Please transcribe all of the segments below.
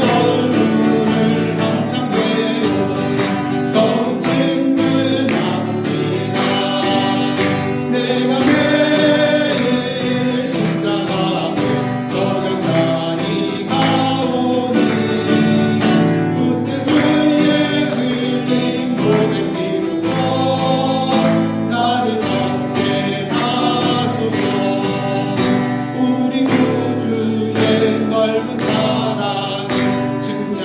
얼굴을 항상 배우는 더욱 친근합니다. 내가 매일 십자가 앞에 어긋나니 가오니 구세주의 흘린 보배 피로써 나를 걷게 하소서. 우리 구주의 넓은 사랑을 증거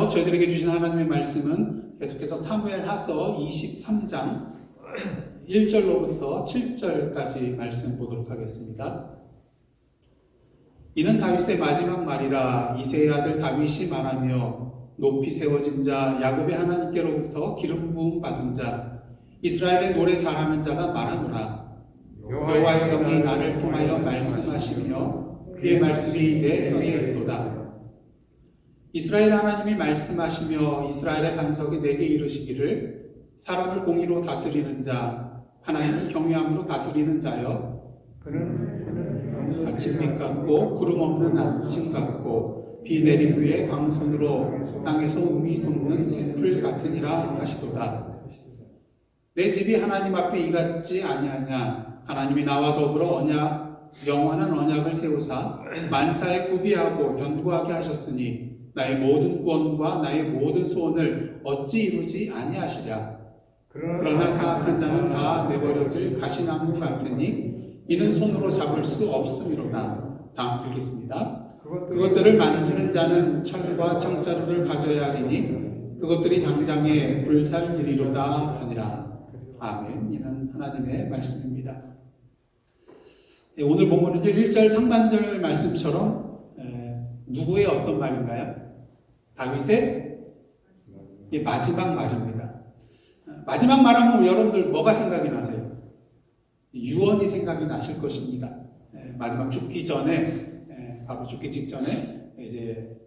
오늘도 저희들에게 주신 하나님의 말씀은 계속해서 사무엘하서 23장 1절로부터 7절까지 말씀 보도록 하겠습니다. 이는 다윗의 마지막 말이라. 이새의 아들 다윗이 말하며 높이 세워진 자 야곱의 하나님께로부터 기름 부음 받은 자 이스라엘의 노래 잘하는 자가 말하노라. 여호와의 영이 나를 통하여 말씀하시며 그의 말씀이 내 혀에 있도다. 이스라엘 하나님이 말씀하시며 이스라엘의 반석이 내게 이르시기를 사람을 공의로 다스리는 자 하나님을 경외함으로 다스리는 자여 아침빛 같고 구름 없는 아침 같고 비 내린 후에 광선으로 땅에서 음이 돋는 새풀 같으니라 하시도다. 내 집이 하나님 앞에 이같지 아니하냐. 하나님이 나와 더불어 영원한 언약을 세우사 만사에 구비하고 견고하게 하셨으니 나의 모든 구원과 나의 모든 소원을 어찌 이루지 아니하시랴. 그러나 사악한 자는 다 내버려질 가시나무 같으니 이는 손으로 잡을 수 없음이로다. 다음 읽겠습니다. 그것들을 만지는 자는 철과 창자루를 가져야 하리니 그것들이 당장에 불살 일이로다 하니라. 아멘. 이는 하나님의 말씀입니다. 오늘 본문은요 1절 상반절 말씀처럼 누구의 어떤 말인가요? 다윗의 마지막 말입니다. 마지막 말하면 여러분들 뭐가 생각이 나세요? 유언이 생각이 나실 것입니다. 마지막 죽기 전에 바로 죽기 직전에 이제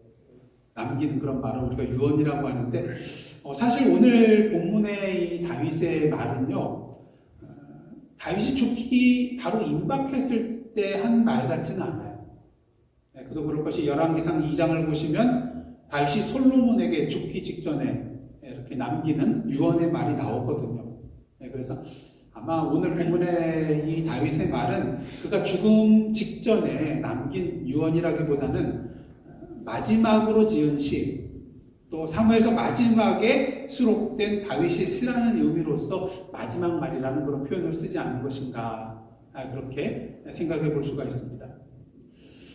남기는 그런 말을 우리가 유언이라고 하는데 사실 오늘 본문의 이 다윗의 말은요 다윗이 죽기 바로 임박했을 때 한 말 같지는 않아요. 그도 그럴 것이 열왕기상 2장을 보시면 다윗이 솔로몬에게 죽기 직전에 이렇게 남기는 유언의 말이 나오거든요. 그래서 아마 오늘 본문의 이 다윗의 말은 그가 죽음 직전에 남긴 유언이라기보다는 마지막으로 지은 시, 또 사무엘서 마지막에 수록된 다윗의 시라는 의미로서 마지막 말이라는 그런 표현을 쓰지 않은 것인가, 그렇게 생각해 볼 수가 있습니다.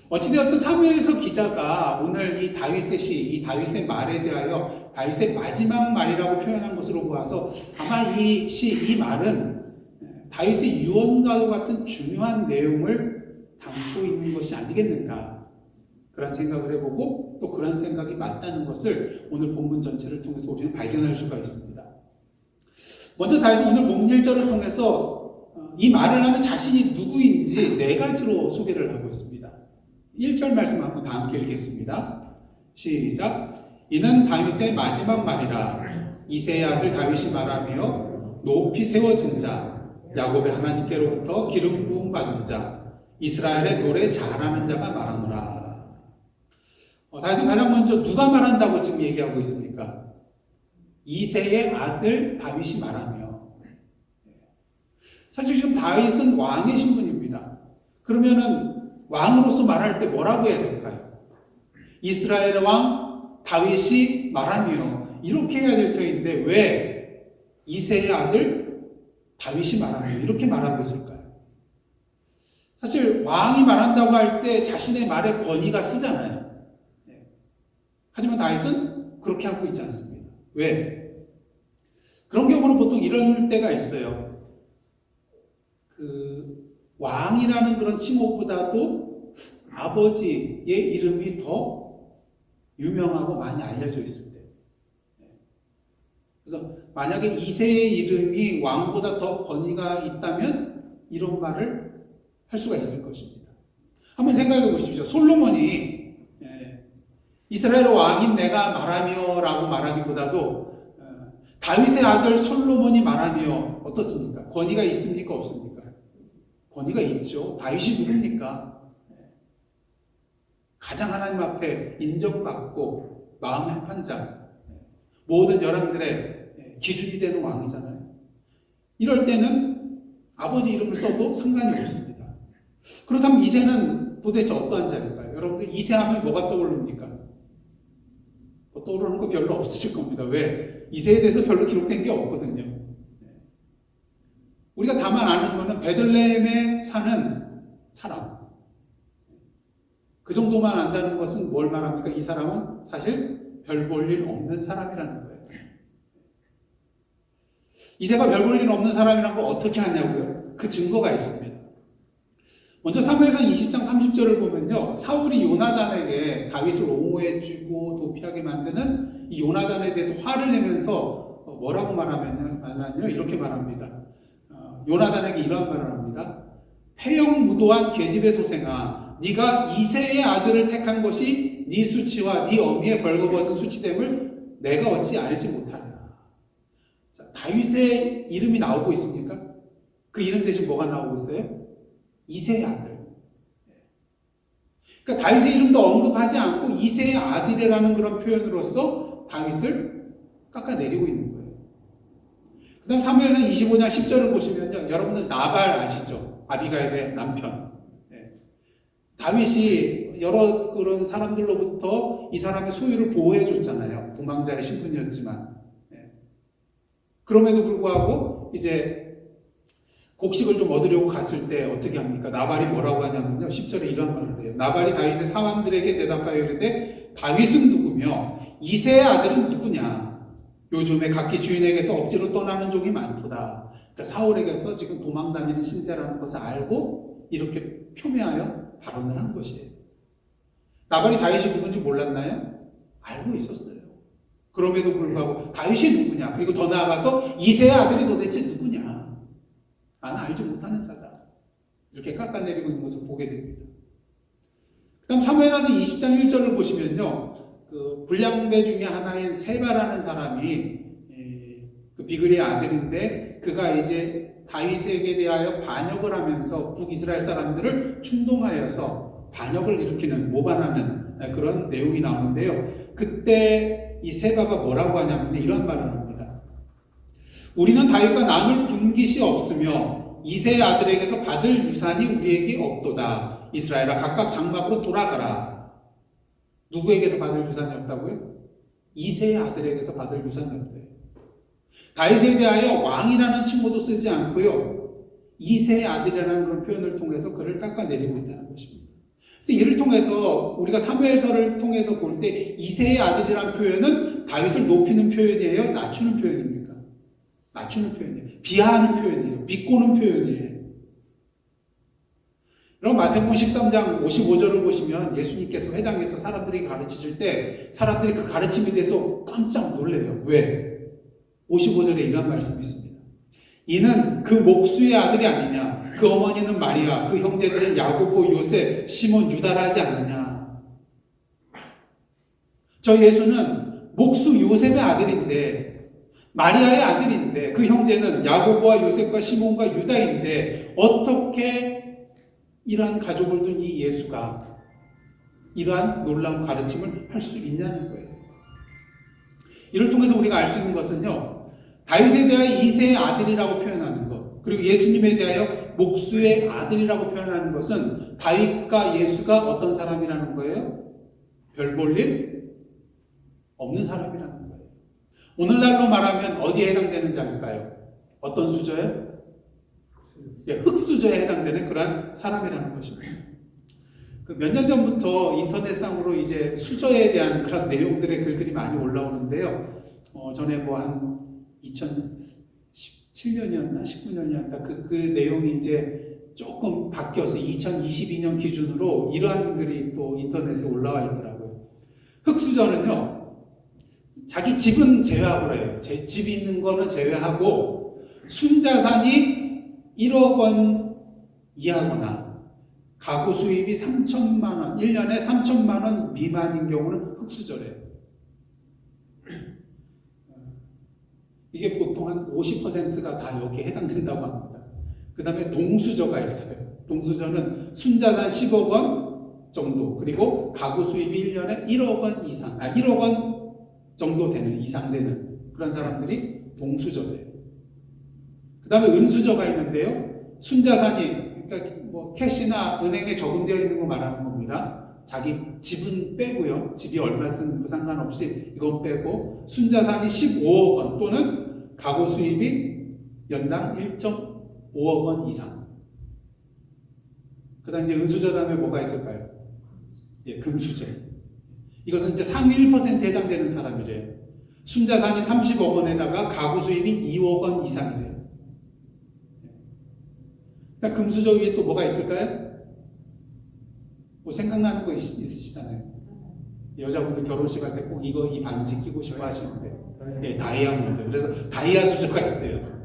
어찌되었든 사무엘서 기자가 오늘 이 다윗의 시, 이 다윗의 말에 대하여 다윗의 마지막 말이라고 표현한 것으로 보아서 아마 이 시, 이 말은 다윗의 유언과도 같은 중요한 내용을 담고 있는 것이 아니겠는가, 그런 생각을 해보고 또 그런 생각이 맞다는 것을 오늘 본문 전체를 통해서 우리는 발견할 수가 있습니다. 먼저 다윗은 오늘 본문 1절을 통해서 이 말을 하는 자신이 누구인지 네 가지로 소개를 하고 있습니다. 1절 말씀 한번 다 함께 읽겠습니다. 시작. 이는 다윗의 마지막 말이라. 이새의 아들 다윗이 말하며 높이 세워진 자 야곱의 하나님께로부터 기름 부음 받은 자 이스라엘의 노래 잘하는 자가 말하노라. 다윗은 가장 먼저 누가 말한다고 지금 얘기하고 있습니까? 이새의 아들 다윗이 말하며. 사실 지금 다윗은 왕의 신분입니다. 그러면은 왕으로서 말할 때 뭐라고 해야 될까요? 이스라엘의 왕 다윗이 말하며, 이렇게 해야 될 터인데 왜 이새의 아들 다윗이 말하며 이렇게 말하고 있을까요? 사실 왕이 말한다고 할 때 자신의 말에 권위가 쓰잖아요. 하지만 다윗은 그렇게 하고 있지 않습니다. 왜? 그런 경우는 보통 이런 때가 있어요. 왕이라는 그런 칭호보다도 아버지의 이름이 더 유명하고 많이 알려져 있을 때. 그래서 만약에 이새의 이름이 왕보다 더 권위가 있다면 이런 말을 할 수가 있을 것입니다. 한번 생각해 보십시오. 솔로몬이 이스라엘 왕인 내가 말하며 라고 말하기보다도 다윗의 아들 솔로몬이 말하며 어떻습니까? 권위가 있습니까? 없습니까? 권위가 있죠. 다윗이 누굽니까? 가장 하나님 앞에 인정받고 마음의 한판장, 모든 열왕들의 기준이 되는 왕이잖아요. 이럴 때는 아버지 이름을 써도 상관이 없습니다. 그렇다면 이새는 도대체 어떠한 자일까요? 여러분들 이새 하면 뭐가 떠오릅니까? 떠오르는 거 별로 없으실 겁니다. 왜? 이새에 대해서 별로 기록된 게 없거든요. 우리가 다만 아는 거는 베들레헴에 사는 사람. 그 정도만 안다는 것은 뭘 말합니까? 이 사람은 사실 별 볼 일 없는 사람이라는 거예요. 이새가 별 볼 일 없는 사람이라는 걸 어떻게 하냐고요? 그 증거가 있습니다. 먼저 사무엘상 20장 30절을 보면요, 사울이 요나단에게 다윗을 옹호해주고 도피하게 만드는 이 요나단에 대해서 화를 내면서 뭐라고 말하면요, 이렇게 말합니다. 요나단에게 이러한 말을 합니다. 폐영무도한 계집의 소생아, 네가 이새의 아들을 택한 것이 네 수치와 네 어미의 벌거벗은 수치됨을 내가 어찌 알지 못하냐. 자, 다윗의 이름이 나오고 있습니까? 그 이름 대신 뭐가 나오고 있어요? 이새의 아들. 그러니까 다윗의 이름도 언급하지 않고 이새의 아들이라는 그런 표현으로서 다윗을 깎아내리고 있는 거예요. 그 다음 사무엘상 25장 10절을 보시면요, 여러분들 나발 아시죠? 아비가일의 남편. 다윗이 여러 그런 사람들로부터 이 사람의 소유를 보호해 줬잖아요. 도망자의 신분이었지만. 그럼에도 불구하고 이제 곡식을 좀 얻으려고 갔을 때 어떻게 합니까? 나발이 뭐라고 하냐면요, 10절에 이런 말을 해요. 나발이 다윗의 사환들에게 대답하여 이르되 다윗은 누구며 이새의 아들은 누구냐? 요즘에 각기 주인에게서 억지로 떠나는 종이 많도다. 그러니까 사울에게서 지금 도망 다니는 신세라는 것을 알고 이렇게 폄훼하여 발언을 한 것이에요. 나발이 다윗이 누군지 몰랐나요? 알고 있었어요. 그럼에도 불구하고 다윗이 누구냐? 그리고 더 나아가서 이새의 아들이 도대체 누구냐? 나는 알지 못하는 자다. 이렇게 깎아내리고 있는 것을 보게 됩니다. 그 다음 사무엘하서 20장 1절을 보시면요, 그 불량배 중에 하나인 세바라는 사람이 그 비그리의 아들인데, 그가 이제 다윗에게 대하여 반역을 하면서 북이스라엘 사람들을 충동하여서 반역을 일으키는, 모반하는 그런 내용이 나오는데요. 그때 이 세바가 뭐라고 하냐면 이런 말을 합니다. 우리는 다윗과 나눌 분깃이 없으며 이새의 아들에게서 받을 유산이 우리에게 없도다. 이스라엘아, 각각 장막으로 돌아가라. 누구에게서 받을 유산이 없다고요? 이새의 아들에게서 받을 유산이 없대요. 다윗에 대하여 왕이라는 칭호도 쓰지 않고요, 이새의 아들이라는 그런 표현을 통해서 그를 깎아내리고 있다는 것입니다. 그래서 이를 통해서 우리가 사무엘서를 통해서 볼 때 이새의 아들이라는 표현은 다윗을 높이는 표현이에요? 낮추는 표현입니까? 낮추는 표현이에요. 비하하는 표현이에요. 비꼬는 표현이에요. 여러분, 마태복음 13장 55절을 보시면 예수님께서 회당에서 사람들이 가르치실 때 사람들이 그 가르침에 대해서 깜짝 놀래요. 왜? 55절에 이런 말씀이 있습니다. 이는 그 목수의 아들이 아니냐? 그 어머니는 마리아, 그 형제들은 야고보, 요셉, 시몬, 유다라 하지 않느냐? 저 예수는 목수 요셉의 아들인데, 마리아의 아들인데, 그 형제는 야고보와 요셉과 시몬과 유다인데, 어떻게 이러한 가족을 둔 이 예수가 이러한 놀라운 가르침을 할 수 있냐는 거예요. 이를 통해서 우리가 알 수 있는 것은요, 다윗에 대하여 이새의 아들이라고 표현하는 것, 그리고 예수님에 대하여 목수의 아들이라고 표현하는 것은 다윗과 예수가 어떤 사람이라는 거예요? 별 볼 일 없는 사람이라는 거예요. 오늘날로 말하면 어디에 해당되는 자일까요? 어떤 수저예요? 흙수저에 해당되는 그러한 사람이라는 것입니다. 몇 년 전부터 인터넷상으로 이제 수저에 대한 그런 내용들의 글들이 많이 올라오는데요. 전에 뭐 한 2017년이었나 19년이었나 그 내용이 이제 조금 바뀌어서 2022년 기준으로 이러한 글이 또 인터넷에 올라와 있더라고요. 흙수저는요, 자기 집은 제외하고 그래요. 집이 있는 거는 제외하고 순자산이 1억 원 이하거나 가구 수입이 3천만 원, 1년에 3천만 원 미만인 경우는 흙수저래요. 이게 보통 한 50%가 다 여기에 해당된다고 합니다. 그 다음에 동수저가 있어요. 동수저는 순자산 10억 원 정도, 그리고 가구 수입이 1년에 1억 원 이상, 1억 원 정도 되는, 이상 되는 그런 사람들이 동수저래요. 그 다음에 은수저가 있는데요. 순자산이, 그러니까 뭐 캐시나 은행에 저금되어 있는 거 말하는 겁니다. 자기 집은 빼고요. 집이 얼마든 상관없이 이건 빼고 순자산이 15억 원 또는 가구 수입이 연당 1.5억 원 이상. 그 다음에 이제 은수저 다음에 뭐가 있을까요? 금수저. 이것은 이제 상위 1%에 해당되는 사람이래요. 순자산이 30억 원에다가 가구 수입이 2억 원 이상이래요. 그러니까 금수저 위에 또 뭐가 있을까요? 뭐 생각나는 거 있으시잖아요. 여자분들 결혼식 할 때 꼭 이 반지 끼고 싶어 하시는데, 예, 다이아몬드. 그래서 다이아 수저가 있대요.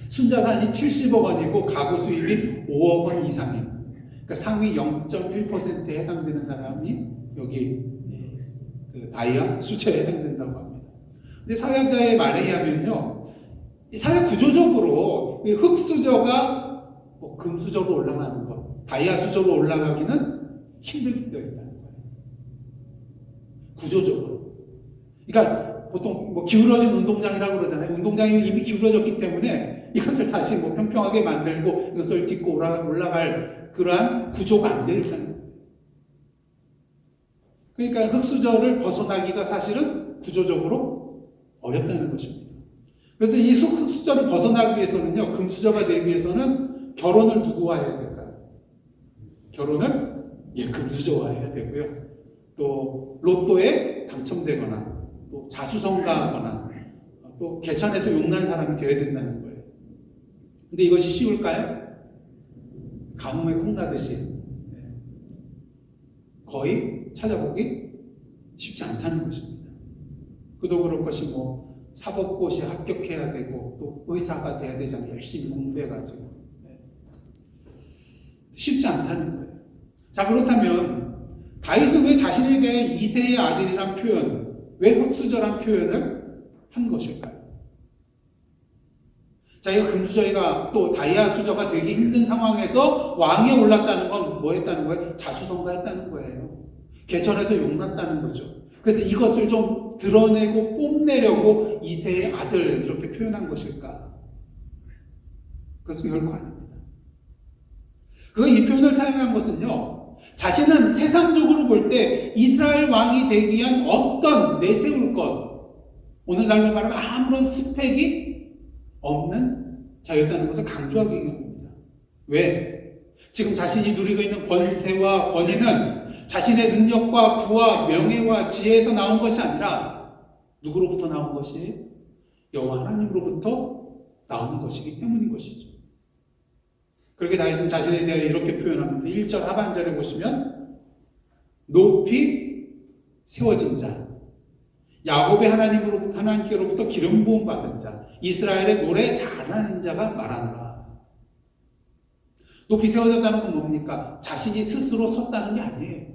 순자산이 70억 원이고 가구 수입이 5억 원 이상이에요. 그러니까 상위 0.1%에 해당되는 사람이 여기 그 다이아 수저에 해당된다고 합니다. 근데 사회학자의 말에 의하면요, 이 사회 구조적으로 이 흙수저가 뭐 금수저로 올라가는 것, 다이아 수저로 올라가기는 힘들게 되어 있다는 거예요. 구조적으로. 그러니까 보통 뭐 기울어진 운동장이라고 그러잖아요. 운동장이 이미 기울어졌기 때문에 이것을 다시 뭐 평평하게 만들고 이것을 딛고 올라갈 그러한 구조가 안 되어 있다는 거예요. 그러니까 흙수저를 벗어나기가 사실은 구조적으로 어렵다는 것입니다. 그래서 이 흙수저를 벗어나기 위해서는요, 금수저가 되기 위해서는 결혼을 누구와 해야 될까요? 결혼을 금수저와 해야 되고요. 또 로또에 당첨되거나 또 자수성가하거나 또 개천에서 용난 사람이 되어야 된다는 거예요. 근데 이것이 쉬울까요? 가뭄에 콩나듯이 거의 찾아보기 쉽지 않다는 것입니다. 그도 그럴 것이 뭐 사법고시에 합격해야 되고 또 의사가 돼야 되잖아요. 열심히 공부해가지고 쉽지 않다는 거예요. 자, 그렇다면 다윗은 왜 자신에게 이새의 아들이란 표현, 왜 흙수저란 표현을 한 것일까요? 자, 이거 금수저가 또 다이아 수저가 되기 힘든 상황에서 왕위에 올랐다는 건 뭐 했다는 거예요? 자수성가했다는 거예요. 개천에서 용났다는 거죠. 그래서 이것을 좀 드러내고 뽐내려고 이새의 아들 이렇게 표현한 것일까? 그것은 결코 아닙니다. 이 표현을 사용한 것은요, 자신은 세상적으로 볼 때 이스라엘 왕이 되기 위한 어떤 내세울 것, 오늘날로 말하면 아무런 스펙이 없는 자였다는 것을 강조하기 위함입니다. 왜? 지금 자신이 누리고 있는 권세와 권위는 자신의 능력과 부와 명예와 지혜에서 나온 것이 아니라 누구로부터 나온 것이? 여호와 하나님으로부터 나온 것이기 때문인 것이죠. 그렇게 다윗은 자신에 대해 이렇게 표현합니다. 1절 하반절에 보시면 높이 세워진 자, 야곱의 하나님께로부터 기름 부음 받은 자, 이스라엘의 노래 잘하는 자가 말하노라. 높이 세워졌다는 건 뭡니까? 자신이 스스로 섰다는 게 아니에요.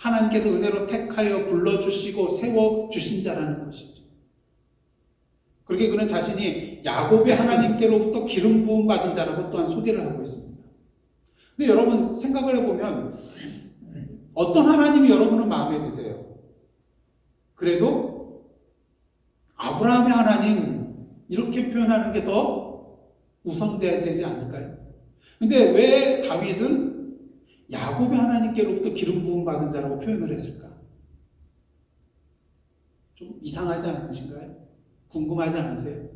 하나님께서 은혜로 택하여 불러주시고 세워주신 자라는 것이죠. 그렇게 그는 자신이 야곱의 하나님께로부터 기름 부음 받은 자라고 또한 소개를 하고 있습니다. 근데 여러분 생각을 해보면 어떤 하나님이 여러분은 마음에 드세요? 그래도 아브라함의 하나님 이렇게 표현하는 게 더 우선되지 않을까요? 근데 왜 다윗은 야곱의 하나님께로부터 기름 부음 받은 자라고 표현을 했을까? 좀 이상하지 않으신가요? 궁금하지 않으세요?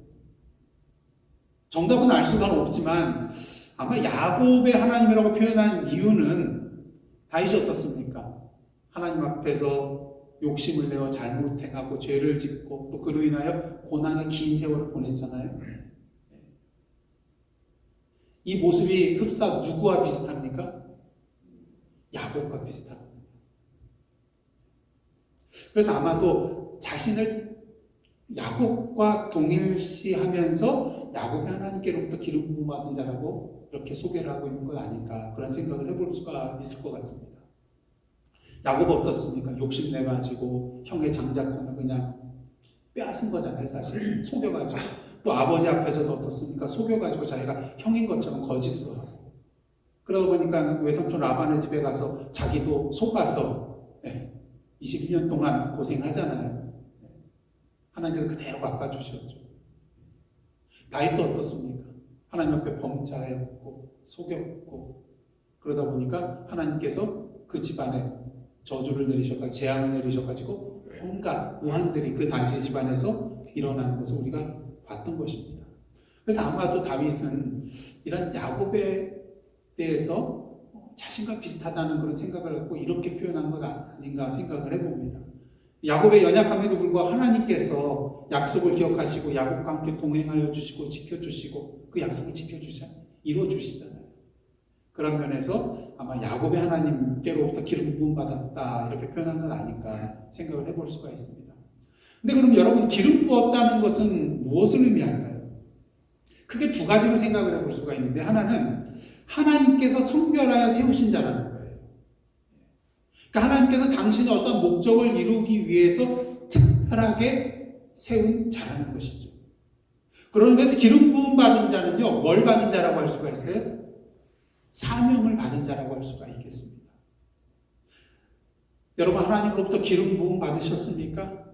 정답은 알 수가 없지만 아마 야곱의 하나님이라고 표현한 이유는 다윗이 어떻습니까? 하나님 앞에서 욕심을 내어 잘못 행하고 죄를 짓고 또 그로 인하여 고난의 긴 세월을 보냈잖아요. 이 모습이 흡사 누구와 비슷합니까? 야곱과 비슷합니다. 그래서 아마도 자신을 야곱과 동일시하면서 야곱의 하나님께로부터 기름 부음 받은 자라고 이렇게 소개를 하고 있는 것 아닐까, 그런 생각을 해볼 수가 있을 것 같습니다. 야곱 어떻습니까? 욕심내가지고 형의 장자권을 그냥 빼앗은 거잖아요. 사실 속여가지고. 또 아버지 앞에서도 어떻습니까? 속여가지고 자기가 형인 것처럼 거짓으로 하고, 그러다 보니까 외삼촌 라반의 집에 가서 자기도 속아서 21년 동안 고생하잖아요. 하나님께서 그대로 갚아주셨죠. 다윗도 어떻습니까? 하나님 앞에 범죄하였고 속였고, 그러다 보니까 하나님께서 그 집안에 저주를 내리셔가지고 재앙을 내리셔가지고 온갖 우환들이 그 당시 집안에서 일어나는 것을 우리가 봤던 것입니다. 그래서 아마도 다윗은 이런 야곱에 대해서 자신과 비슷하다는 그런 생각을 갖고 이렇게 표현한 것 아닌가 생각을 해봅니다. 야곱의 연약함에도 불구하고 하나님께서 약속을 기억하시고 야곱과 함께 동행하여 주시고 지켜주시고 그 약속을 이루어주시잖아요. 그런 면에서 아마 야곱의 하나님께로부터 기름 부음 받았다 이렇게 표현한 건 아닌가 생각을 해볼 수가 있습니다. 근데 그럼 여러분 기름 부었다는 것은 무엇을 의미할까요? 크게 두 가지로 생각을 해볼 수가 있는데 하나는 하나님께서 성별하여 세우신 자라는 거예요. 그러니까 하나님께서 당신의 어떤 목적을 이루기 위해서 특별하게 세운 자라는 것이죠. 그런 면에서 기름 부음 받은 자는요, 뭘 받은 자라고 할 수가 있어요? 사명을 받은 자라고 할 수가 있겠습니다. 여러분 하나님으로부터 기름 부음 받으셨습니까?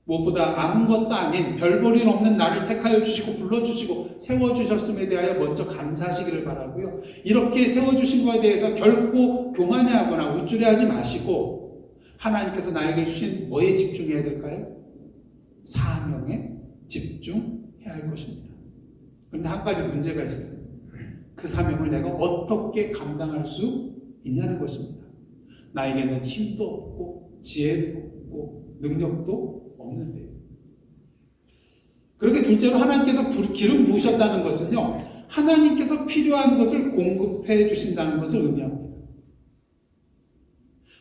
무엇보다 아무것도 아닌 별볼일 없는 나를 택하여 주시고 불러주시고 세워주셨음에 대하여 먼저 감사하시기를 바라고요. 이렇게 세워주신 것에 대해서 결코 교만해하거나 우쭐해하지 마시고 하나님께서 나에게 주신 뭐에 집중해야 될까요? 사명에 집중해야 할 것입니다. 그런데 한 가지 문제가 있어요. 그 사명을 내가 어떻게 감당할 수 있냐는 것입니다. 나에게는 힘도 없고 지혜도 없고 능력도 없는데요. 그렇게 둘째로 하나님께서 기름 부으셨다는 것은요, 하나님께서 필요한 것을 공급해 주신다는 것을 의미합니다.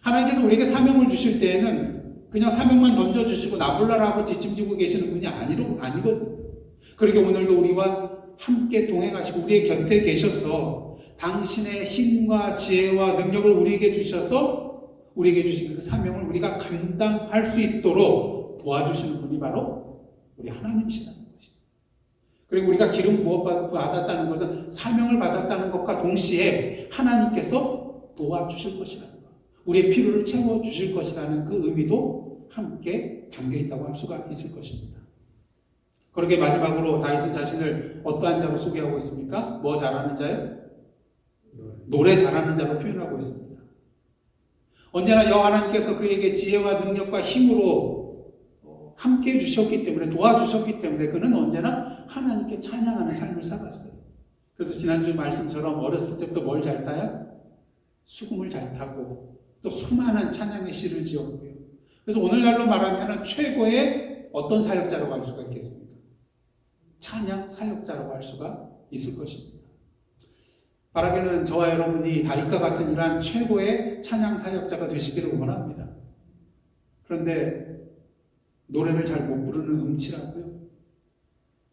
하나님께서 우리에게 사명을 주실 때에는 그냥 사명만 던져주시고 나몰라라고 뒷짐지고 계시는 분이 아니거든요. 그러게 오늘도 우리와 함께 동행하시고 우리의 곁에 계셔서 당신의 힘과 지혜와 능력을 우리에게 주셔서 우리에게 주신 그 사명을 우리가 감당할 수 있도록 도와주시는 분이 바로 우리 하나님이시라는 것입니다. 그리고 우리가 기름 부어 받았다는 것은 사명을 받았다는 것과 동시에 하나님께서 도와주실 것이라는 것, 우리의 필요를 채워주실 것이라는 그 의미도 함께 담겨있다고 할 수가 있을 것입니다. 그러게 마지막으로 다윗은 자신을 어떠한 자로 소개하고 있습니까? 뭐 잘하는 자요? 노래 잘하는 자로 표현하고 있습니다. 언제나 여호와 하나님께서 그에게 지혜와 능력과 힘으로 함께 해주셨기 때문에 도와주셨기 때문에 그는 언제나 하나님께 찬양하는 삶을 살았어요. 그래서 지난주 말씀처럼 어렸을 때부터 뭘 잘 타요? 수금을 잘 타고 또 수많은 찬양의 시를 지었고요. 그래서 오늘날로 말하면 최고의 어떤 사역자라고 할 수가 있겠습니까? 찬양 사역자라고 할 수가 있을 것입니다. 바라기는 저와 여러분이 다윗과 같은 이러한 최고의 찬양 사역자가 되시기를 원합니다. 그런데 노래를 잘 못 부르는 음치라고요.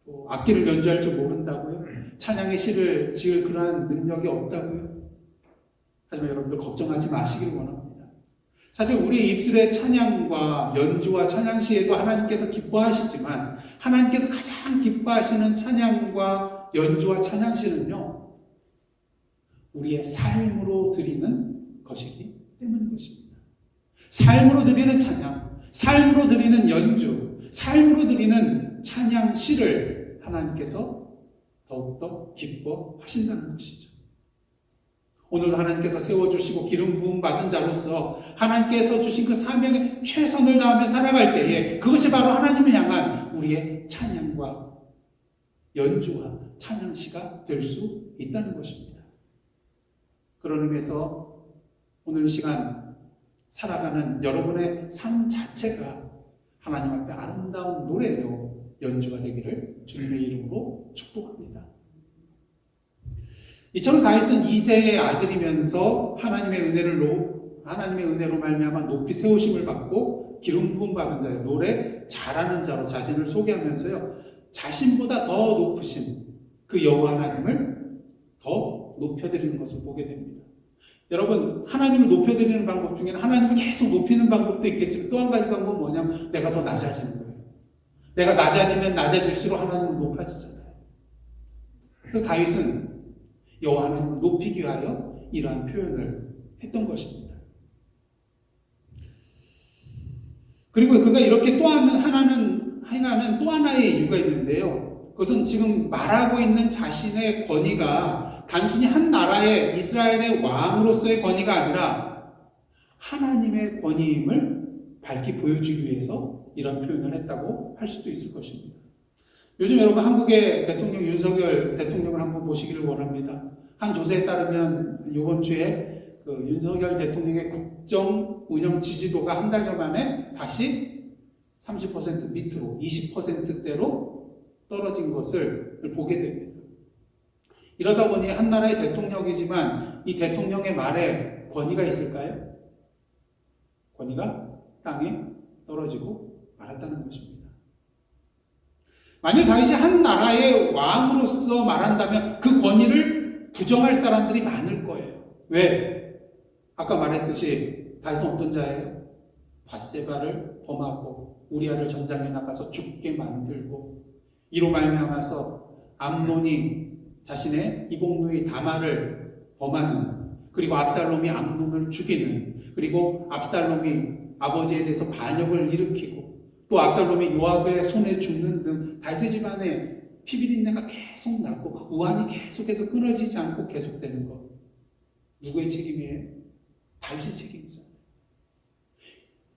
또 악기를 연주할 줄 모른다고요. 찬양의 시를 지을 그러한 능력이 없다고요. 하지만 여러분들 걱정하지 마시길 원합니다. 사실 우리 입술의 찬양과 연주와 찬양시에도 하나님께서 기뻐하시지만 하나님께서 가장 기뻐하시는 찬양과 연주와 찬양시는요, 우리의 삶으로 드리는 것이기 때문인 것입니다. 삶으로 드리는 찬양, 삶으로 드리는 연주, 삶으로 드리는 찬양시를 하나님께서 더욱더 기뻐하신다는 것이죠. 오늘도 하나님께서 세워주시고 기름 부음 받은 자로서 하나님께서 주신 그 사명에 최선을 다하며 살아갈 때에 그것이 바로 하나님을 향한 우리의 찬양과 연주와 찬양시가 될 수 있다는 것입니다. 그런 의미에서 오늘 이 시간 살아가는 여러분의 삶 자체가 하나님 앞에 아름다운 노래요 연주가 되기를 주님의 이름으로 축복합니다. 이처럼 다윗은 2세의 아들이면서 하나님의 은혜로 말미암아 높이 세우심을 받고 기름 부음 받은 자요, 노래 잘하는 자로 자신을 소개하면서요, 자신보다 더 높으신 그 여호와 하나님을 더 높여드리는 것을 보게 됩니다. 여러분, 하나님을 높여드리는 방법 중에는 하나님을 계속 높이는 방법도 있겠지만 또 한 가지 방법은 뭐냐면 내가 더 낮아지는 거예요. 내가 낮아지면 낮아질수록 하나님은 높아지잖아요. 그래서 다윗은 여호와 하나님을 높이기 위하여 이러한 표현을 했던 것입니다. 그리고 그가 이렇게 행하는 또 하나의 이유가 있는데요. 그것은 지금 말하고 있는 자신의 권위가 단순히 한 나라의 이스라엘의 왕으로서의 권위가 아니라 하나님의 권위임을 밝히 보여주기 위해서 이런 표현을 했다고 할 수도 있을 것입니다. 요즘 여러분 한국의 대통령 윤석열 대통령을 한번 보시기를 원합니다. 한 조사에 따르면 이번 주에 그 윤석열 대통령의 국정 운영 지지도가 한 달여 만에 다시 30% 밑으로 20%대로 떨어진 것을 보게 됩니다. 이러다 보니 한 나라의 대통령이지만 이 대통령의 말에 권위가 있을까요? 권위가 땅에 떨어지고 말았다는 것입니다. 만약 다윗이 한 나라의 왕으로서 말한다면 그 권위를 부정할 사람들이 많을 거예요. 왜? 아까 말했듯이 다윗은 어떤 자예요? 밧세바를 범하고 우리아를 전장에 나가서 죽게 만들고 이로 말미암아서 암논이 자신의 이복누이 다말을 범하는, 그리고 압살롬이 암논을 죽이는, 그리고 압살롬이 아버지에 대해서 반역을 일으키고 또 압살롬이 요압의 손에 죽는 등 다윗의 집안에 피비린내가 계속 나고 우환이 계속해서 끊어지지 않고 계속되는 것. 누구의 책임이에요? 다윗의 책임이죠.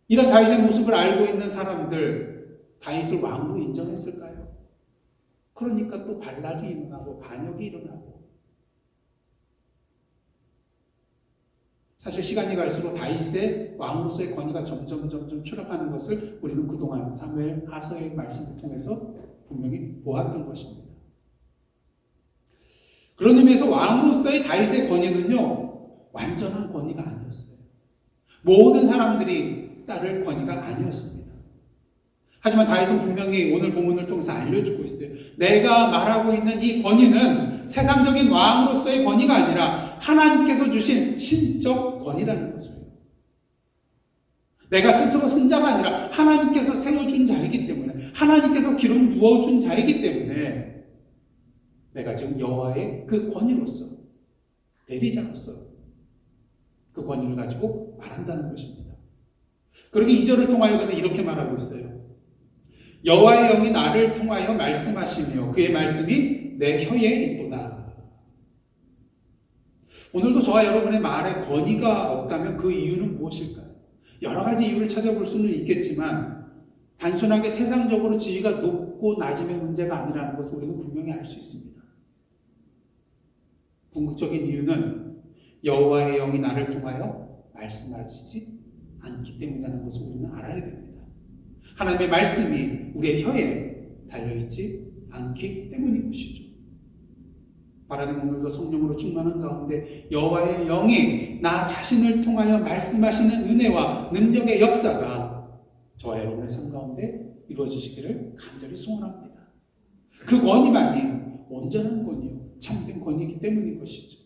이런 다윗의 모습을 알고 있는 사람들, 다윗을 왕으로 인정했을까요? 그러니까 또 반란이 일어나고 반역이 일어나고. 사실 시간이 갈수록 다윗의 왕으로서의 권위가 점점 추락하는 것을 우리는 그동안 사무엘 하서의 말씀을 통해서 분명히 보았던 것입니다. 그런 의미에서 왕으로서의 다윗의 권위는요, 완전한 권위가 아니었어요. 모든 사람들이 따를 권위가 아니었습니다. 하지만 다윗은 분명히 오늘 본문을 통해서 알려주고 있어요. 내가 말하고 있는 이 권위는 세상적인 왕으로서의 권위가 아니라 하나님께서 주신 신적 권위라는 것을. 내가 스스로 쓴 자가 아니라 하나님께서 세워준 자이기 때문에, 하나님께서 기름 부어준 자이기 때문에 내가 지금 여호와의 그 권위로서, 대리자로서 그 권위를 가지고 말한다는 것입니다. 그러기 2절을 통하여 그는 이렇게 말하고 있어요. 여호와의 영이 나를 통하여 말씀하시며 그의 말씀이 내 혀에 있도다. 오늘도 저와 여러분의 말에 권위가 없다면 그 이유는 무엇일까요? 여러 가지 이유를 찾아볼 수는 있겠지만 단순하게 세상적으로 지위가 높고 낮음의 문제가 아니라는 것을 우리는 분명히 알 수 있습니다. 궁극적인 이유는 여호와의 영이 나를 통하여 말씀하시지 않기 때문이라는 것을 우리는 알아야 됩니다. 하나님의 말씀이 우리의 혀에 달려있지 않기 때문인 것이죠. 바라는 오늘도 성령으로 충만한 가운데 여호와의 영이 나 자신을 통하여 말씀하시는 은혜와 능력의 역사가 저와 여러분의 삶 가운데 이루어지시기를 간절히 소원합니다. 그 권위만이 온전한 권위요, 참된 권위이기 때문인 것이죠.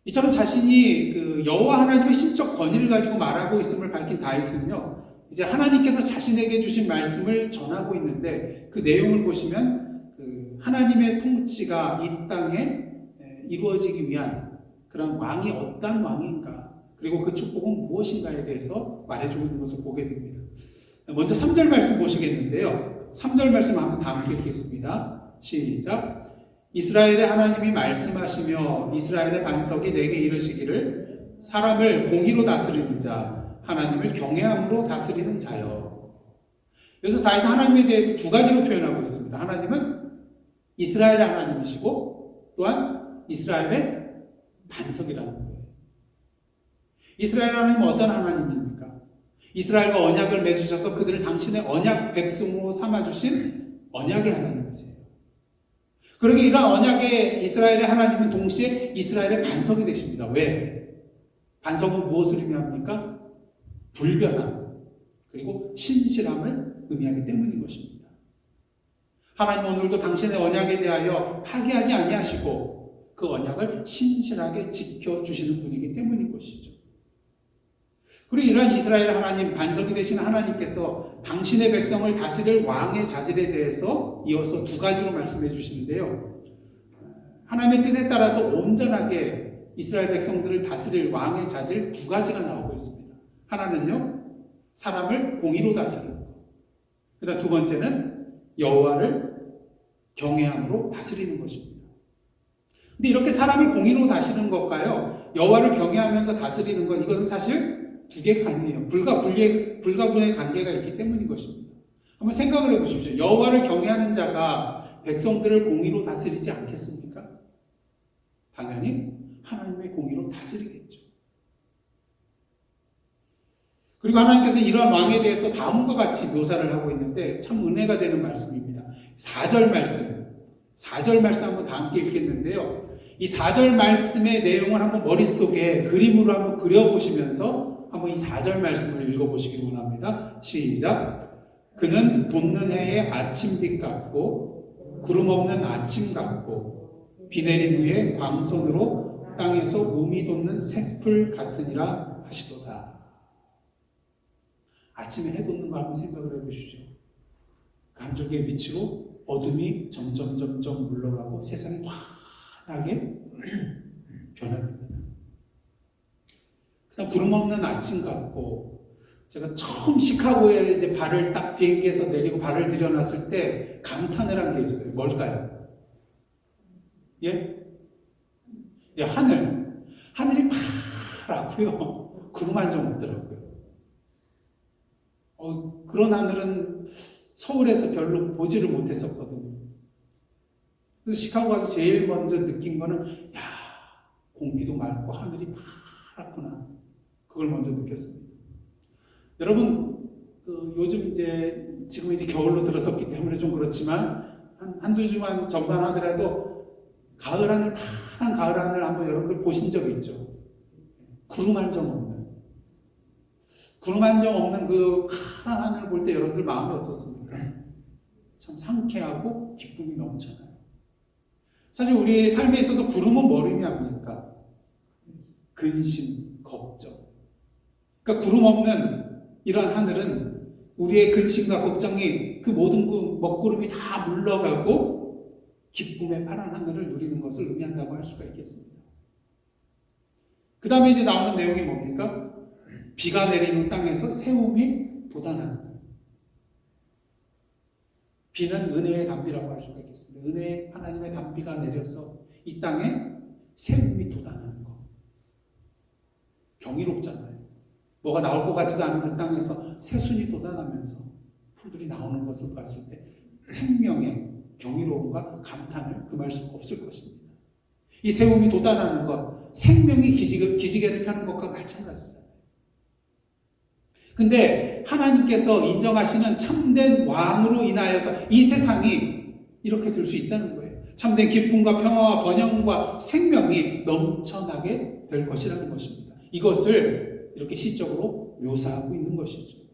이처럼 자신이 그 여호와 하나님의 신적 권위를 가지고 말하고 있음을 밝힌 다윗은요, 이제 하나님께서 자신에게 주신 말씀을 전하고 있는데 그 내용을 보시면 그 하나님의 통치가 이 땅에 이루어지기 위한 그런 왕이 어떤 왕인가, 그리고 그 축복은 무엇인가에 대해서 말해주고 있는 것을 보게 됩니다. 먼저 3절 말씀 보시겠는데요. 3절 말씀 한번 다 함께 읽겠습니다. 시작. 이스라엘의 하나님이 말씀하시며 이스라엘의 반석이 내게 이르시기를 사람을 공의로 다스리는 자 하나님을 경외함으로 다스리는 자여. 그래서 다윗은 하나님에 대해서 두 가지로 표현하고 있습니다. 하나님은 이스라엘의 하나님이시고 또한 이스라엘의 반석이라는 거예요. 이스라엘 하나님은 어떤 하나님입니까? 이스라엘과 언약을 맺으셔서 그들을 당신의 언약 백성으로 삼아주신 언약의 하나님이세요. 그러기 이러한 언약의 이스라엘의 하나님은 동시에 이스라엘의 반석이 되십니다. 왜? 반석은 무엇을 의미합니까? 불변함, 그리고 신실함을 의미하기 때문인 것입니다. 하나님은 오늘도 당신의 언약에 대하여 파기하지 아니하시고 그 언약을 신실하게 지켜주시는 분이기 때문인 것이죠. 그리고 이러한 이스라엘 하나님, 반석이 되신 하나님께서 당신의 백성을 다스릴 왕의 자질에 대해서 이어서 두 가지로 말씀해 주시는데요. 하나님의 뜻에 따라서 온전하게 이스라엘 백성들을 다스릴 왕의 자질 두 가지가 나오고 있습니다. 하나는요, 사람을 공의로 다스리는 것. 그다음 두 번째는 여호와를 경외함으로 다스리는 것입니다. 근데 이렇게 사람을 공의로 다스리는 것과요, 여호와를 경외하면서 다스리는 것, 이것은 사실 두 개가 아니에요. 불가분의 관계가 있기 때문인 것입니다. 한번 생각을 해보십시오. 여호와를 경외하는 자가 백성들을 공의로 다스리지 않겠습니까? 재판이 하나님의 공의로 다스리겠죠. 그리고 하나님께서 이러한 왕에 대해서 다음과 같이 묘사를 하고 있는데 참 은혜가 되는 말씀입니다. 4절 말씀 한번 다 함께 읽겠는데요. 이 4절 말씀의 내용을 한번 머릿속에 그림으로 한번 그려보시면서 한번 이 4절 말씀을 읽어보시기 원합니다. 시작. 그는 돋는 해의 아침빛 같고 구름 없는 아침 같고 비 내린 후에 광선으로 땅에서 몸이 돋는 새풀 같으니라 하시도다. 아침에 해 돋는 거 한번 생각을 해보십시오. 한 줄기의 빛으로 어둠이 점점 물러가고 세상이 환하게 변화됩니다. 그다음 구름 없는 아침 같고, 제가 처음 시카고에 이제 발을 딱 비행기에서 내리고 발을 들여놨을 때 감탄을 한 게 있어요. 뭘까요? 예? 예, 하늘이 파랗고요. 구름 한 점 없더라고요. 그런 하늘은 서울에서 별로 보지를 못했었거든요. 그래서 시카고 가서 제일 먼저 느낀 거는, 야, 공기도 맑고 하늘이 파랗구나. 그걸 먼저 느꼈습니다. 여러분, 요즘 지금 이제 겨울로 들어섰기 때문에 좀 그렇지만, 한두 주만 전만 하더라도, 파란 가을 하늘 한번 여러분들 보신 적 있죠? 구름 한 점 없는. 구름 한 점 없는 그 파란 하늘 볼 때 여러분들 마음이 어떻습니까? 참 상쾌하고 기쁨이 넘쳐나요. 사실 우리의 삶에 있어서 구름은 뭘 의미합니까? 근심, 걱정. 그러니까 구름 없는 이러한 하늘은 우리의 근심과 걱정이 그 모든 먹구름이 다 물러가고 기쁨의 파란 하늘을 누리는 것을 의미한다고 할 수가 있겠습니다. 그 다음에 이제 나오는 내용이 뭡니까? 비가 내리는 땅에서 새움이 돋아나는. 비는 은혜의 담비라고 할 수가 있겠습니다. 은혜의 하나님의 담비가 내려서 이 땅에 새움이 돋아나는 것. 경이롭잖아요. 뭐가 나올 것 같지도 않은 그 땅에서 새순이 돋아나면서 풀들이 나오는 것을 봤을 때 생명의 경이로움과 감탄을 금할 수가 없을 것입니다. 이 새움이 돋아나는 것, 생명이 기지개를 펴는 것과 마찬가지잖아요. 근데 하나님께서 인정하시는 참된 왕으로 인하여서 이 세상이 이렇게 될 수 있다는 거예요. 참된 기쁨과 평화와 번영과 생명이 넘쳐나게 될 것이라는 것입니다. 이것을 이렇게 시적으로 묘사하고 있는 것이죠.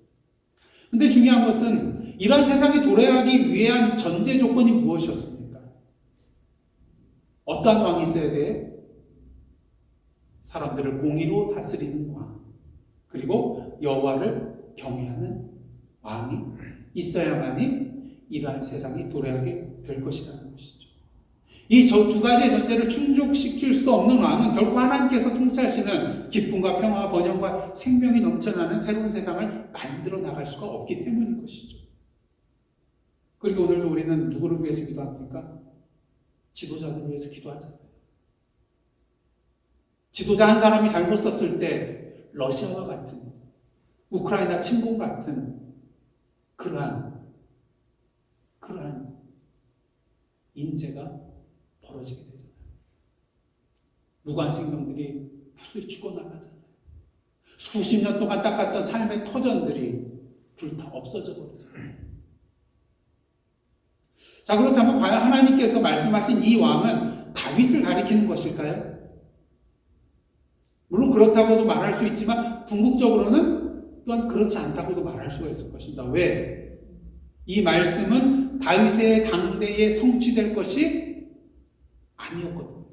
근데 중요한 것은 이런 세상이 도래하기 위한 전제 조건이 무엇이었습니까? 어떤 왕이 있어야 돼요? 사람들을 공의로 다스리는 왕. 그리고 여호와를 경외하는 왕이 있어야만이 이러한 세상이 도래하게 될 것이라는 것이죠. 이 두 가지의 전제를 충족시킬 수 없는 왕은 결국 하나님께서 통치하시는 기쁨과 평화와 번영과 생명이 넘쳐나는 새로운 세상을 만들어 나갈 수가 없기 때문인 것이죠. 그리고 오늘도 우리는 누구를 위해서 기도합니까? 지도자들을 위해서 기도하잖아요. 지도자 한 사람이 잘못 썼을 때 러시아와 같은, 우크라이나 침공 같은 그러한 인재가 벌어지게 되잖아요. 무관 생명들이 푸수에 죽어나가잖아요. 수십 년 동안 닦았던 삶의 터전들이 불타 없어져 버리잖아요. 자, 그렇다면 과연 하나님께서 말씀하신 이 왕은 다윗을 가리키는 것일까요? 물론 그렇다고도 말할 수 있지만 궁극적으로는 또한 그렇지 않다고도 말할 수가 있을 것입니다. 왜? 이 말씀은 다윗의 당대에 성취될 것이 아니었거든요.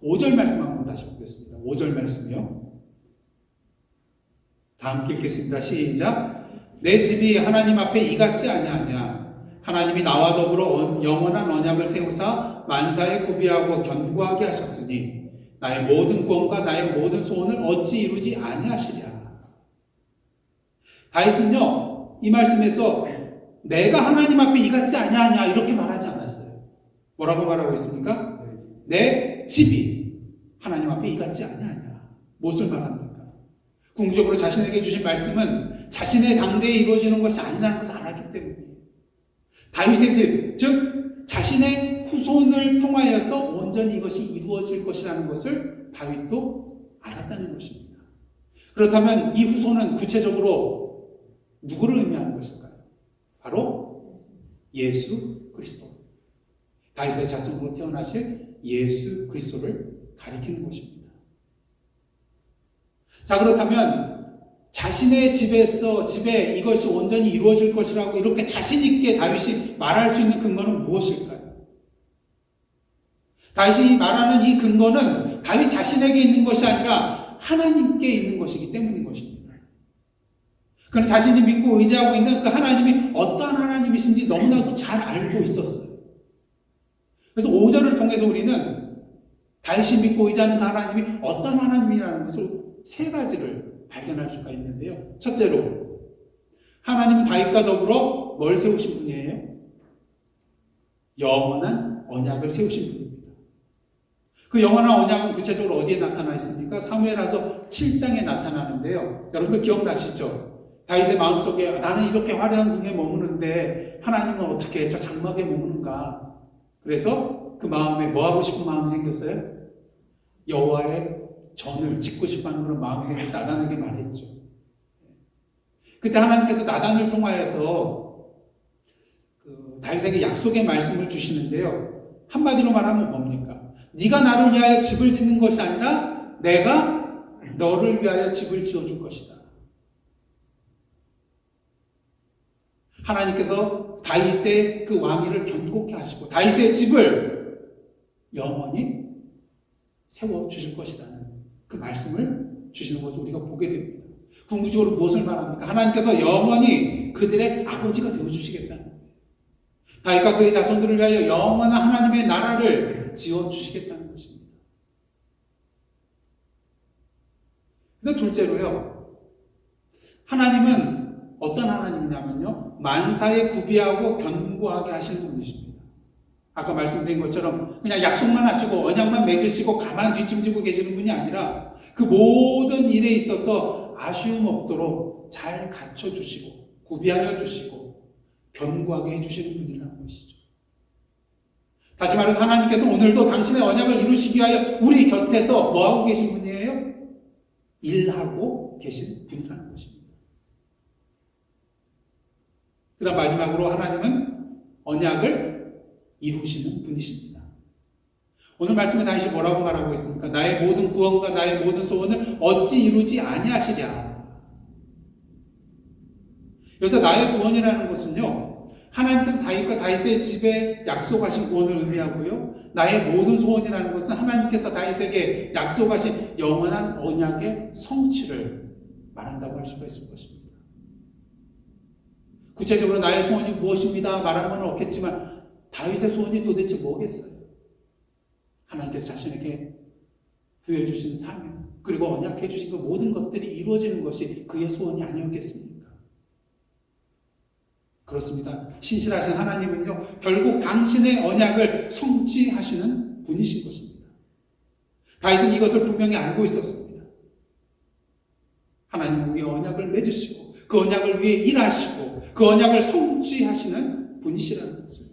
5절 말씀 한번 다시 보겠습니다. 5절 말씀이요. 다 함께 읽겠습니다. 시작. 내 집이 하나님 앞에 이같지 아니하냐. 하나님이 나와 더불어 영원한 언약을 세우사 만사에 구비하고 견고하게 하셨으니 나의 모든 구원과 나의 모든 소원을 어찌 이루지 아니하시랴. 다윗은요, 이 말씀에서 내가 하나님 앞에 이같지 아니하냐 이렇게 말하지 않았어요. 뭐라고 말하고 있습니까? 내 집이 하나님 앞에 이같지 아니하냐. 무엇을 말합니까? 궁극적으로 자신에게 주신 말씀은 자신의 당대에 이루어지는 것이 아니라는 것을 알았기 때문이에요. 다윗의 집, 즉 자신의 후손을 통하여서 온전히 이것이 이루어질 것이라는 것을 다윗도 알았다는 것입니다. 그렇다면 이 후손은 구체적으로 누구를 의미하는 것일까요? 바로 예수 그리스도. 다윗의 자손으로 태어나실 예수 그리스도를 가리키는 것입니다. 자, 그렇다면 자신의 집에 이것이 온전히 이루어질 것이라고 이렇게 자신 있게 다윗이 말할 수 있는 근거는 무엇일까요? 다윗이 말하는 이 근거는 다윗 자신에게 있는 것이 아니라 하나님께 있는 것이기 때문인 것입니다. 그는 자신이 믿고 의지하고 있는 그 하나님이 어떠한 하나님이신지 너무나도 잘 알고 있었어요. 그래서 5절을 통해서 우리는 다윗이 믿고 의지하는 그 하나님이 어떤 하나님이라는 것을 세 가지를 발견할 수가 있는데요. 첫째로, 하나님은 다윗과 더불어 뭘 세우신 분이에요? 영원한 언약을 세우신 분입니다. 그 영원한 언약은 구체적으로 어디에 나타나 있습니까? 사무엘하서 7장에 나타나는데요. 여러분들 기억나시죠? 다윗의 마음속에 나는 이렇게 화려한 궁에 머무는데 하나님은 어떻게 저 장막에 머무는가? 그래서 그 마음에 뭐 하고 싶은 마음이 생겼어요? 여호와의 전을 짓고 싶어하는 그런 마음이 생겨서 나단에게 말했죠. 그때 하나님께서 나단을 통하여서 다윗에게 약속의 말씀을 주시는데요. 한마디로 말하면 뭡니까? 네가 나를 위하여 집을 짓는 것이 아니라 내가 너를 위하여 집을 지어줄 것이다. 하나님께서 다윗의 그 왕위를 견고케 하시고 다윗의 집을 영원히 세워주실 것이라는 그 말씀을 주시는 것을 우리가 보게 됩니다. 궁극적으로 무엇을 말합니까? 하나님께서 영원히 그들의 아버지가 되어주시겠다는 거예요. 다윗과 그의 자손들을 위하여 영원한 하나님의 나라를 지어주시겠다는 것입니다. 그다음 둘째로요, 하나님은 어떤 하나님이냐면요, 만사에 구비하고 견고하게 하시는 분이십니다. 아까 말씀드린 것처럼 그냥 약속만 하시고 언약만 맺으시고 가만 뒷짐지고 계시는 분이 아니라 그 모든 일에 있어서 아쉬움 없도록 잘 갖춰주시고 구비하여 주시고 견고하게 해주시는 분이라는 것이죠. 다시 말해서 하나님께서 오늘도 당신의 언약을 이루시기 위하여 우리 곁에서 뭐하고 계신 분이에요? 일하고 계신 분이라는 것입니다. 그 다음 마지막으로 하나님은 언약을 이루시는 분이십니다. 오늘 말씀에 다윗이 뭐라고 말하고 있습니까? 나의 모든 구원과 나의 모든 소원을 어찌 이루지 아니하시랴. 여기서 나의 구원이라는 것은요, 하나님께서 다윗과 다윗의 집에 약속하신 구원을 의미하고요, 나의 모든 소원이라는 것은 하나님께서 다윗에게 약속하신 영원한 언약의 성취를 말한다고 할 수가 있을 것입니다. 구체적으로 나의 소원이 무엇입니다 말하는 건 없겠지만 다윗의 소원이 도대체 뭐겠어요? 하나님께서 자신에게 부여주신 사명, 그리고 언약해 주신 그 모든 것들이 이루어지는 것이 그의 소원이 아니었겠습니까? 그렇습니다. 신실하신 하나님은요, 결국 당신의 언약을 성취하시는 분이신 것입니다. 다윗은 이것을 분명히 알고 있었습니다. 하나님은 우리의 언약을 맺으시고 그 언약을 위해 일하시고 그 언약을 성취하시는 분이시라는 것을.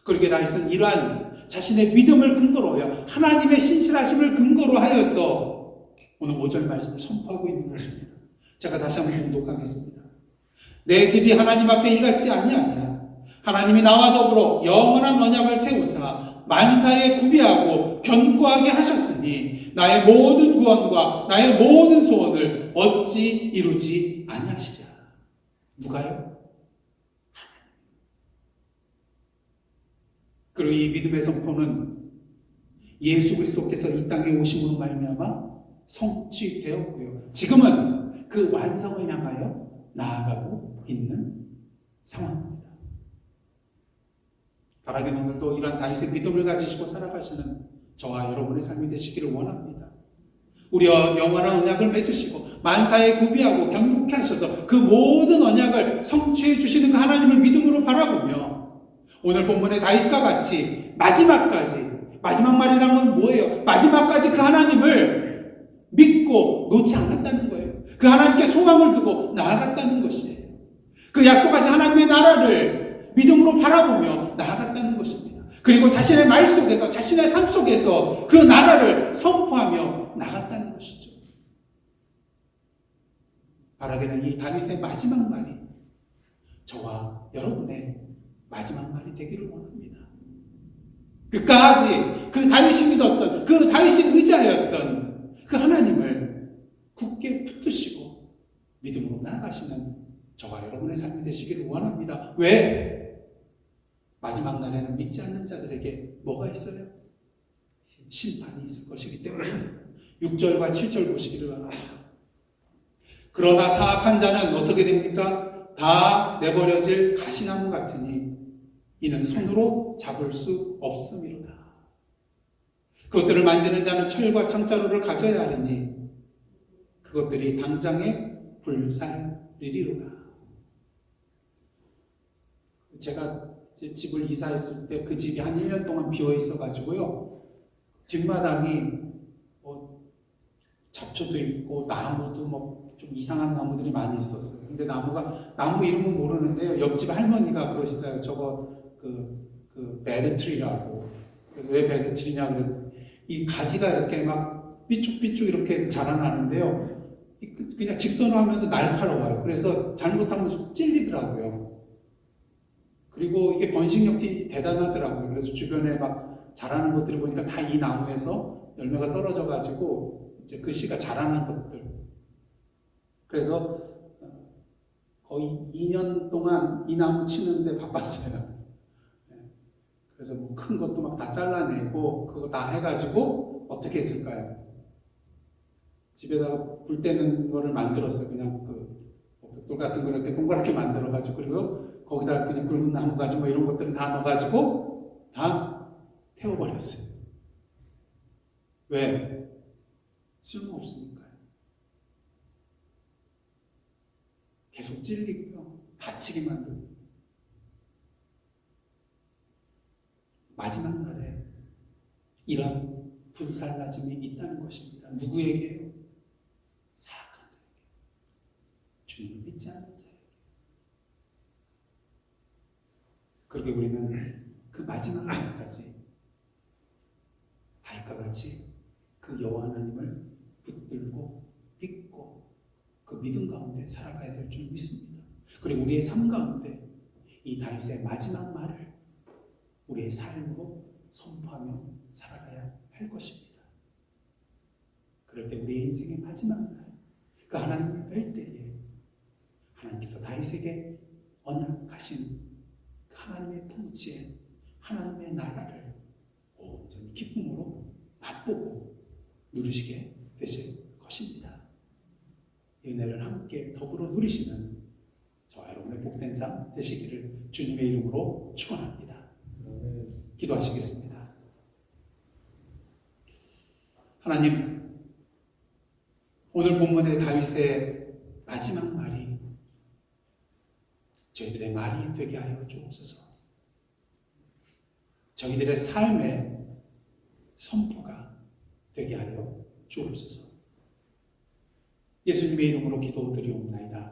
그러게 다윗은 이러한 자신의 믿음을 근거로 하여 하나님의 신실하심을 근거로 하여서 오늘 5절 말씀을 선포하고 있는 것입니다. 제가 다시 한번 봉독하겠습니다. 내 집이 하나님 앞에 이같지 아니하냐. 하나님이 나와 더불어 영원한 언약을 세우사 만사에 구비하고 견고하게 하셨으니 나의 모든 구원과 나의 모든 소원을 어찌 이루지 아니하시랴. 누가요? 그리고 이 믿음의 선포는 예수 그리스도께서 이 땅에 오심으로 말미암아 성취되었고요. 지금은 그 완성을 향하여 나아가고 있는 상황입니다. 바라기는 오늘도 이러한 다윗의 믿음을 가지시고 살아가시는 저와 여러분의 삶이 되시기를 원합니다. 우리와 영원한 언약을 맺으시고 만사에 구비하고 견고케 하셔서 그 모든 언약을 성취해 주시는 그 하나님을 믿음으로 바라보며 오늘 본문의 다윗과 같이 마지막 말이란 건 뭐예요? 마지막까지 그 하나님을 믿고 놓지 않았다는 거예요. 그 하나님께 소망을 두고 나아갔다는 것이에요. 그 약속하신 하나님의 나라를 믿음으로 바라보며 나아갔다는 것입니다. 그리고 자신의 말 속에서, 자신의 삶 속에서 그 나라를 선포하며 나갔다는 것이죠. 바라기는 이 다윗의 마지막 말이 저와 여러분의 마지막 말이 되기를 원합니다. 끝까지 그 다윗이 믿었던, 그 다윗이 의지하였던 그 하나님을 굳게 붙드시고 믿음으로 나아가시는 저와 여러분의 삶이 되시기를 원합니다. 왜? 마지막 날에는 믿지 않는 자들에게 뭐가 있어요? 심판이 있을 것이기 때문입니다. 6절과 7절 보시기를 바랍니다. 그러나 사악한 자는 어떻게 됩니까? 다 내버려질 가시나무 같으니 이는 손으로 잡을 수 없음이로다. 그것들을 만지는 자는 철과 창자루를 가져야 하리니 그것들이 당장에 불살리리로다. 제가 집을 이사했을 때 그 집이 한 1년 동안 비어 있어가지고요. 뒷마당이 잡초도 있고 나무도 뭐 좀 이상한 나무들이 많이 있었어요. 근데 나무 이름은 모르는데요. 옆집 할머니가 그러시더라고요. 저거 그 배드트리라고. 그래서 왜 배드트리냐 그랬더니 이 가지가 이렇게 막 삐쭉삐쭉 이렇게 자라나는데요. 그냥 직선으로 하면서 날카로워요. 그래서 잘못하면 찔리더라고요. 그리고 이게 번식력이 대단하더라고요. 그래서 주변에 막 자라는 것들을 보니까 다 이 나무에서 열매가 떨어져가지고 이제 그 씨가 자라난 것들. 그래서 거의 2년 동안 이 나무 치는데 바빴어요. 그래서 뭐 큰 것도 막 다 잘라내고 그거 다 해가지고 어떻게 했을까요? 집에다가 불 때는 거를 만들었어요. 그냥 벽돌 같은 거 이렇게 동그랗게 만들어가지고 그리고 거기다 그냥 굵은 나무 가지 뭐 이런 것들을 다 넣어가지고 다 태워버렸어요. 왜? 쓸모없으니까요. 계속 찔리고요. 다치게 만들고. 마지막 날에 이런 불살라짐이 있다는 것입니다. 누구에게요? 사악한 자에게. 주님을 믿지 않는 자에게. 그렇게 우리는 그 마지막 날까지 다윗과 같이 그 여호와 하나님을 붙들고 믿고 그 믿음 가운데 살아가야 될 줄 믿습니다. 그리고 우리의 삶 가운데 이 다윗의 마지막 말을 우리의 삶으로 선포하며 살아가야 할 것입니다. 그럴 때 우리의 인생의 마지막 날, 그 하나님을 뵐 때에 하나님께서 다윗에게 언약하신 그 하나님의 통치에 하나님의 나라를 온전히 기쁨으로 맛보고 누리시게 되실 것입니다. 은혜를 함께 더불어 누리시는 저와 여러분의 복된 삶 되시기를 주님의 이름으로 축원합니다. 기도하시겠습니다. 하나님, 오늘 본문의 다윗의 마지막 말이 저희들의 말이 되게 하여 주옵소서. 저희들의 삶의 선포가 되게 하여 주옵소서. 예수님의 이름으로 기도드리옵나이다.